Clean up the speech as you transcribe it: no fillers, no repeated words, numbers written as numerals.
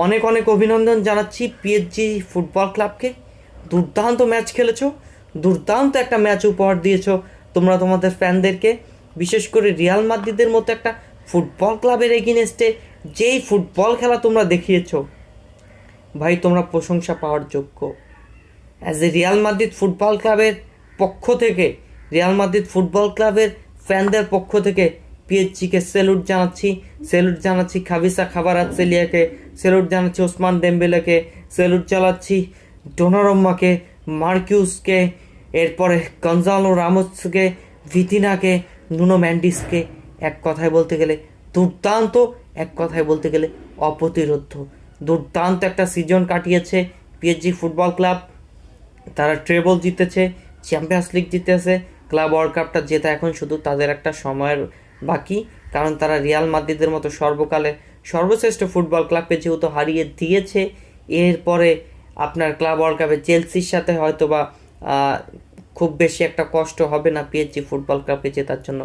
অনেক অনেক অভিনন্দন জানাচ্ছি পিএসজি ফুটবল ক্লাবকে। দুর্দান্ত ম্যাচ খেলেছো, দুর্দান্ত একটা ম্যাচ উপহার দিয়েছো তোমরা তোমাদের ফ্যানদেরকে। বিশেষ করে রিয়াল মাদ্রিদের মতো একটা ফুটবল ক্লাবের এগেনস্টে যেই ফুটবল খেলা তোমরা দেখিয়েছো, ভাই তোমরা প্রশংসা পাওয়ার যোগ্য। As a Real Madrid football ক্লাবের পক্ষ থেকে, রিয়াল মাদ্রিদ ফুটবল ক্লাবের ফ্যানদের পক্ষ থেকে পিএসজিকে স্যালুট জানাচ্ছি খাবিসা খাবারাতসেলিয়াকে, স্যালুট জানাচ্ছি ওসমান ডেম্বেলেকে, স্যালুট জানাচ্ছি ডোনারম্মাকে, মার্কিউসকে, এরপরে গঞ্জালো রামোসকে, ভিতিনাকে, নুনো ম্যান্ডিসকে। এক কথায় বলতে গেলে দুর্দান্ত, এক কথায় বলতে গেলে অপ্রতিরোধ্য। দুর্দান্ত একটা সিজন কাটিয়েছে পিএসজি ফুটবল ক্লাব। তারা ট্রেবল জিতেছে, চ্যাম্পিয়ন্স লিগ জিতেছে, ক্লাব ওয়ার্ল্ড কাপটা জেতা এখন শুধু তাদের একটা সময়ের বাকি। কারণ তারা রিয়াল মাদ্রিদের মতো সর্বকালে সর্বশ্রেষ্ঠ ফুটবল ক্লাবকে যেহেতু হারিয়ে দিয়েছে, এরপরে আপনার ক্লাব ওয়ার্ল্ড কাপে চেলসির সাথে হয়তো বা খুব বেশি একটা কষ্ট হবে না পিএসজি ফুটবল ক্লাবকে জেতার জন্য।